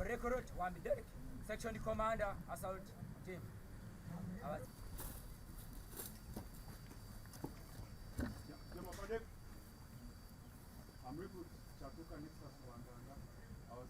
Recorot Wambi Derek, Section Commander, Assault Team. I'm recruit Chatuka Nixas Wandanga. I was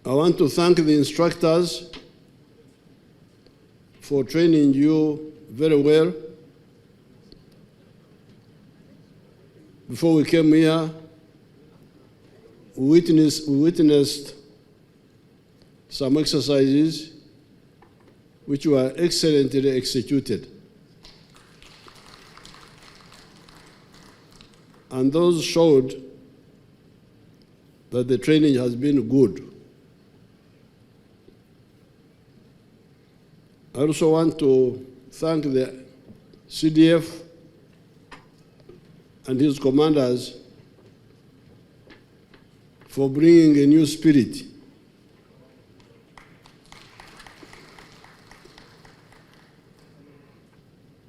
I want to thank the instructors for training you very well. Before we came here, we witnessed some exercises which were excellently executed. And those showed that the training has been good. I also want to thank the CDF and his commanders for bringing a new spirit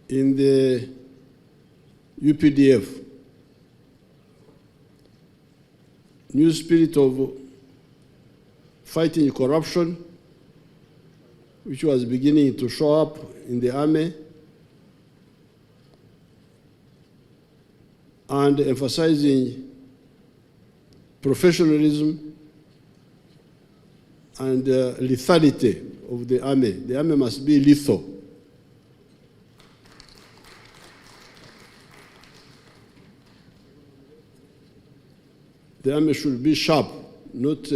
in the UPDF. New spirit of fighting corruption, which was beginning to show up in the army, and emphasizing professionalism and lethality of the army. The army must be lethal. The army should be sharp, not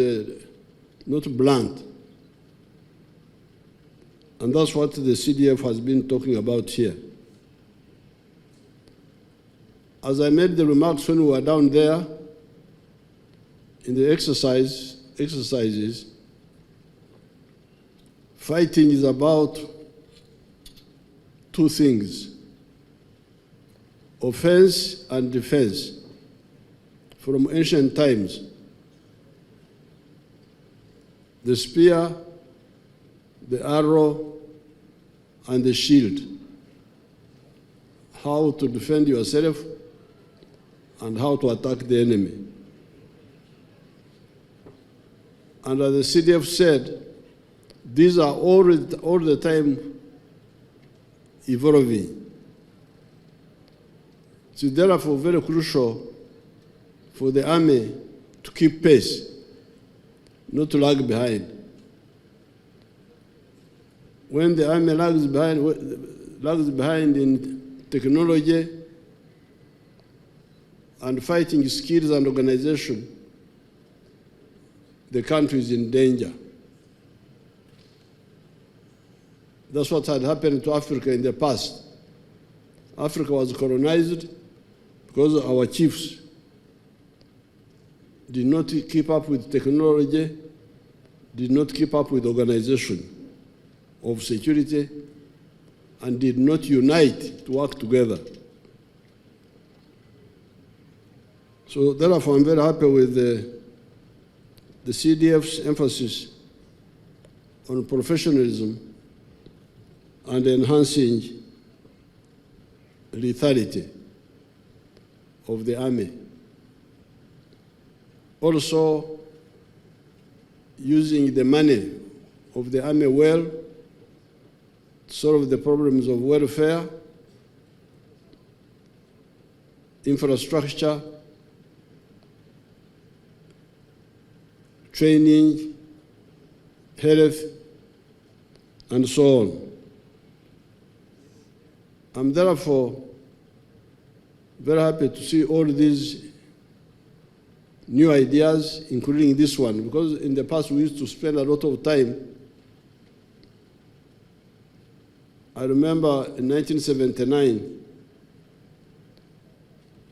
blunt. And that's what the CDF has been talking about here. As I made the remarks when we were down there in the exercises, fighting is about two things: offense and defense. From ancient times, the spear, the arrow, and the shield. How to defend yourself and how to attack the enemy. And as the CDF said, these are all the time evolving. It's therefore very crucial for the army to keep pace, not to lag behind. When the army lags behind in technology and fighting skills and organization, the country is in danger. That's what had happened to Africa in the past. Africa was colonized because our chiefs did not keep up with technology, did not keep up with organization of security, and did not unite to work together. So therefore, I'm very happy with the CDF's emphasis on professionalism and enhancing lethality of the army. Also, using the money of the army well to solve the problems of welfare, infrastructure, training, health, and so on. I'm therefore very happy to see all these new ideas, including this one, because in the past we used to spend a lot of time. I remember in 1979,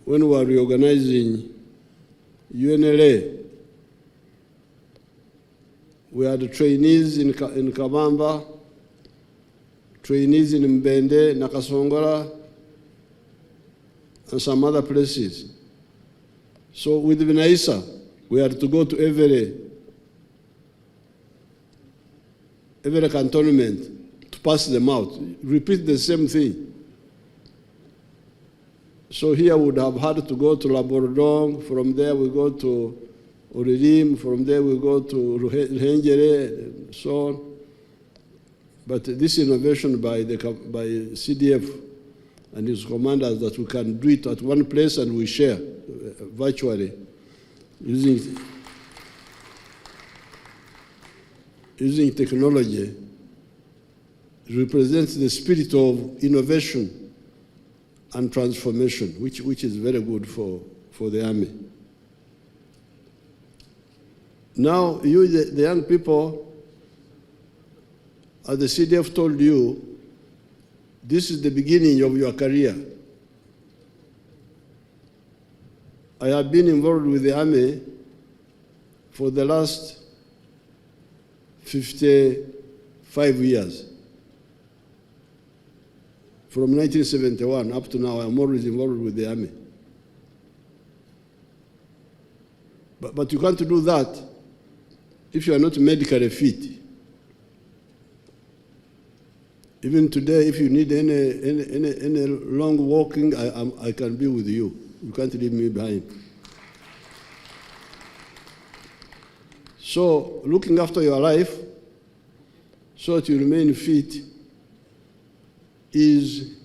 when we were reorganizing UNLA, we had trainees in Kabamba, trainees in Mbende, Nakasongola, and some other places. So with Vinaisa, we had to go to every cantonment to pass them out, repeat the same thing. So here we would have had to go to Labwordwong, from there we go to Olilim, from there we go to Ruhengyere, and so on. But this innovation by CDF and his commanders that we can do it at one place and we share virtually using technology represents the spirit of innovation and transformation, which is very good for the army. Now, you, the young people, as the CDF told you, this is the beginning of your career. I have been involved with the army for the last 55 years. From 1971 up to now, I'm always involved with the army. But you can't do that if you are not medically fit. Even today, if you need any long walking, I can be with you. You can't leave me behind. So looking after your life so that you remain fit is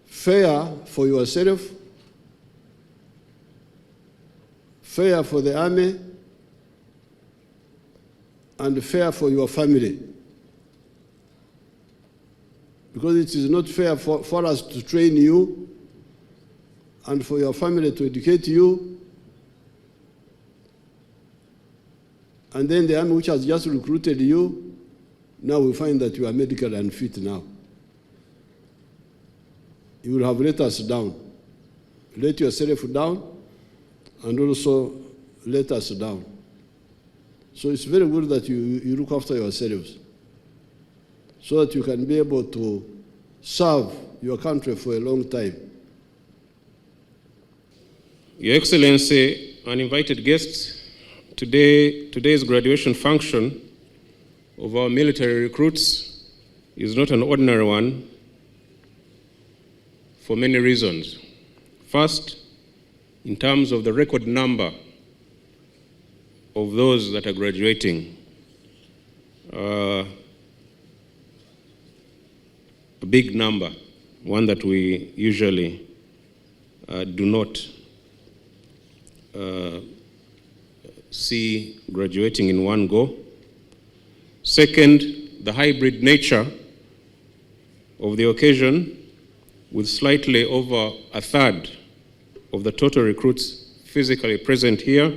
fair for yourself, fair for the army, and fair for your family. Because it is not fair for us to train you and for your family to educate you, and then the army which has just recruited you, now we find that you are medically unfit now. You will have let us down. Let yourself down and also let us down. So it's very good that you look after yourselves so that you can be able to serve your country for a long time. Your Excellency, uninvited guests, today's graduation function of our military recruits is not an ordinary one for many reasons. First, in terms of the record number of those that are graduating, a big number, one that we usually do not see graduating in one go. Second, the hybrid nature of the occasion, with slightly over a third of the total recruits physically present here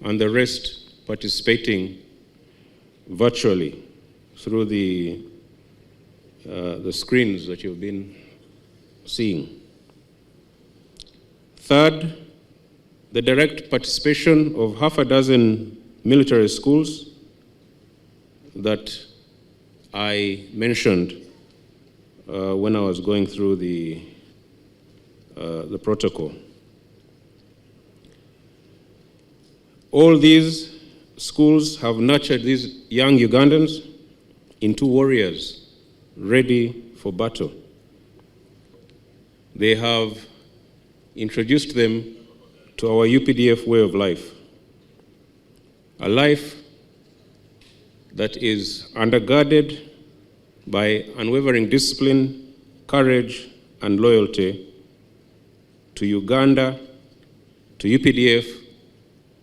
and the rest participating virtually through the screens that you've been seeing. Third, the direct participation of half a dozen military schools that I mentioned when I was going through the protocol. All these schools have nurtured these young Ugandans into warriors ready for battle. They have introduced them to our UPDF way of life, a life that is undergirded by unwavering discipline, courage, and loyalty to Uganda, to UPDF,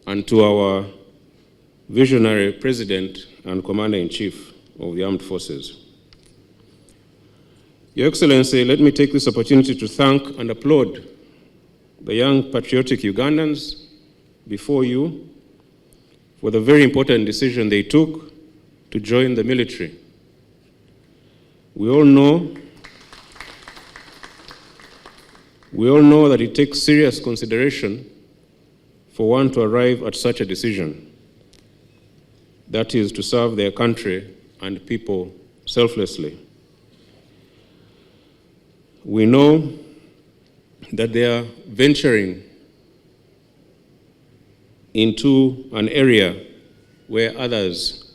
and to our visionary President and Commander-in-Chief of the Armed Forces. Your Excellency, let me take this opportunity to thank and applaud the young patriotic Ugandans before you for the very important decision they took to join the military. We all know that it takes serious consideration for one to arrive at such a decision. That is to serve their country and people selflessly. We know that they are venturing into an area where others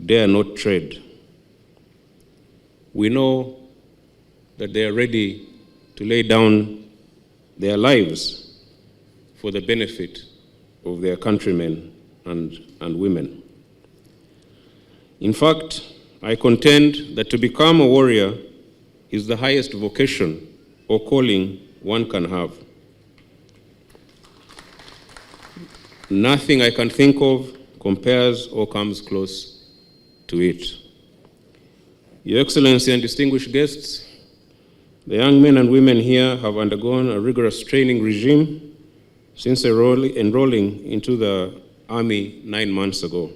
dare not tread. We know that they are ready to lay down their lives for the benefit of their countrymen and women. In fact, I contend that to become a warrior is the highest vocation or calling one can have. Nothing I can think of compares or comes close to it. Your Excellency and distinguished guests, the young men and women here have undergone a rigorous training regime since enrolling into the Army 9 months ago.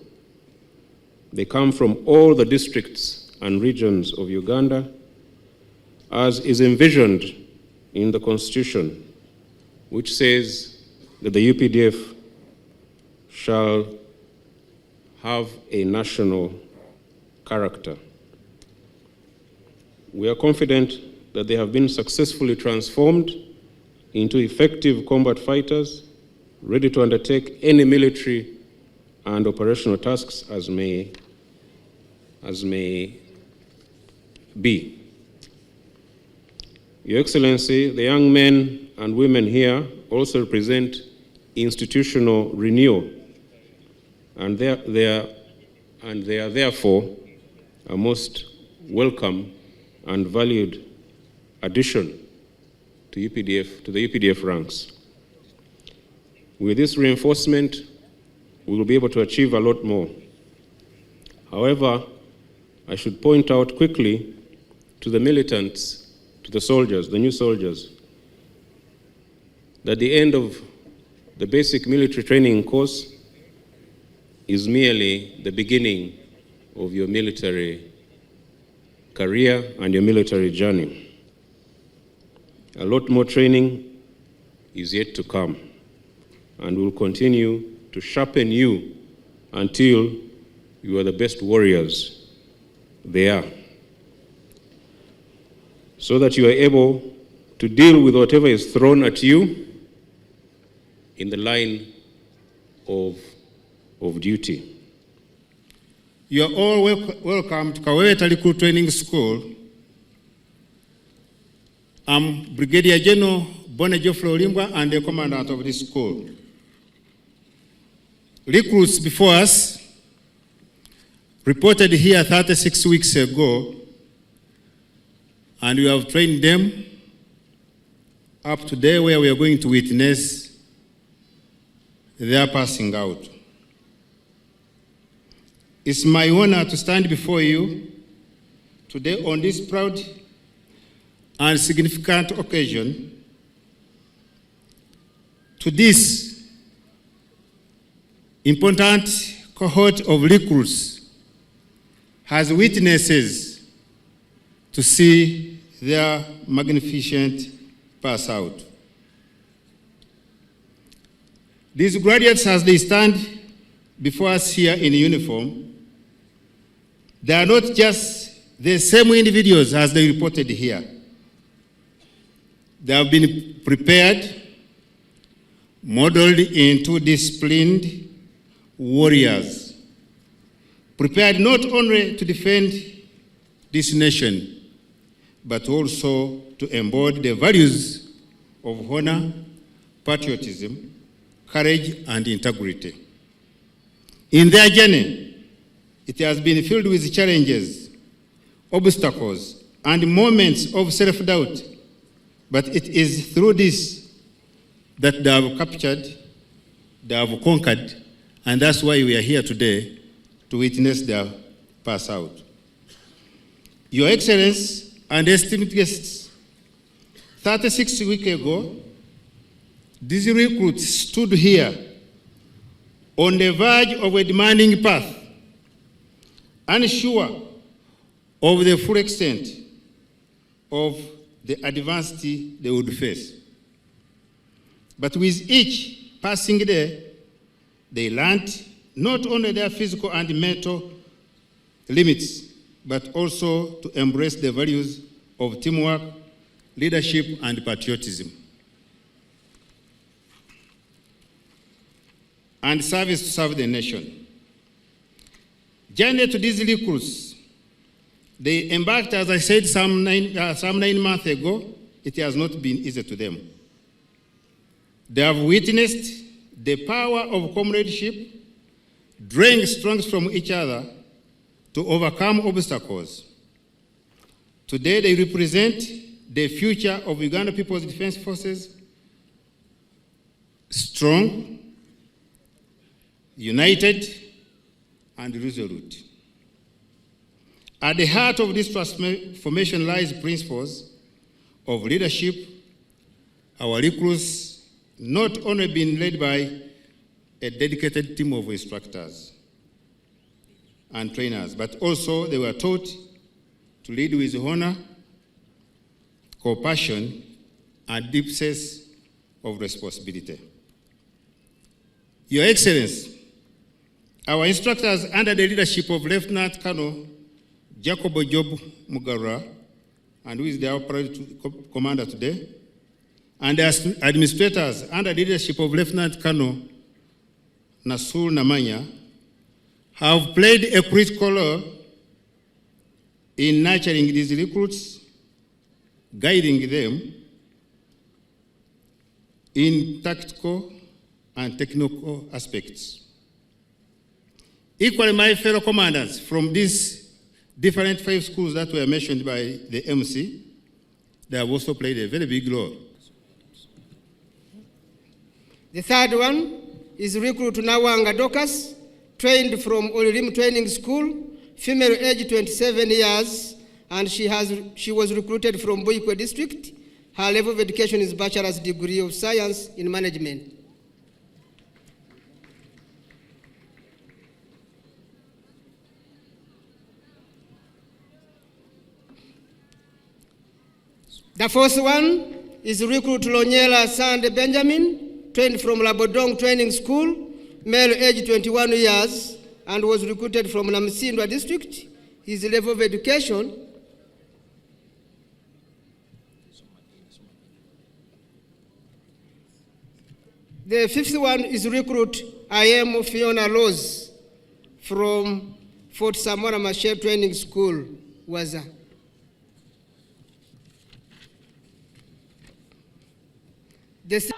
They come from all the districts and regions of Uganda, as is envisioned in the Constitution, which says that the UPDF shall have a national character. We are confident that they have been successfully transformed into effective combat fighters, ready to undertake any military and operational tasks as may be. Your Excellency, the young men and women here also represent institutional renewal, and they are therefore a most welcome and valued addition to the UPDF ranks. With this reinforcement, we will be able to achieve a lot more. However, I should point out quickly to the militants, to the soldiers, the new soldiers, that the end of the basic military training course is merely the beginning of your military career and your military journey. A lot more training is yet to come, and we'll continue to sharpen you until you are the best warriors there are, so that you are able to deal with whatever is thrown at you in the line of duty. You are all welcome to Kaweweta Recruit Training School. I'm Brigadier General Bone Geoffrey Olimbwa and the commandant of this school. Recruits before us reported here 36 weeks ago, and we have trained them up to today, where we are going to witness their passing out. It's my honor to stand before you today on this proud and significant occasion. To this important cohort of recruits as witnesses to see their magnificent pass out. These graduates, as they stand before us here in uniform, they are not just the same individuals as they reported here. They have been prepared, modeled into disciplined warriors, prepared not only to defend this nation, but also to embody the values of honor, patriotism, courage, and integrity. In their journey, it has been filled with challenges, obstacles, and moments of self-doubt, but it is through this that they have captured, they have conquered, and that's why we are here today to witness their pass out. Your Excellency and esteemed guests, 36 weeks ago, these recruits stood here on the verge of a demanding path, unsure of the full extent of the adversity they would face. But with each passing day, they learned not only their physical and mental limits, but also to embrace the values of teamwork, leadership, and patriotism, and service to serve the nation. Journey to these recruits, they embarked, as I said, some 9 months ago. It has not been easy to them. They have witnessed the power of comradeship, drawing strength from each other to overcome obstacles. Today, they represent the future of Uganda People's Defense Forces, strong, united, and resolute. At the heart of this transformation lies principles of leadership. Our recruits not only been led by a dedicated team of instructors and trainers, but also they were taught to lead with honor, compassion, and deep sense of responsibility. Your Excellency, our instructors, under the leadership of Lieutenant Colonel Jacob Job Mbarara, and who is the operating commander today, and as administrators, under the leadership of Lieutenant Colonel Nasul Namanya, have played a critical role in nurturing these recruits, guiding them in tactical and technical aspects. Equally, my fellow commanders from these different 5 schools that were mentioned by the MC, they have also played a very big role. The third one is recruit Nawanga Dokas, trained from Olilim Training School, female age 27 years, and she was recruited from Boikwe District. Her level of education is Bachelor's degree of Science in Management. The fourth one is recruit Lonyela Sande Benjamin, trained from Labwordwong Training School, male age 21 years, and was recruited from Namsindwa District. His level of education The fifth one is recruit I am Fiona Rose from Fort Samora Machel Training School, Waza. The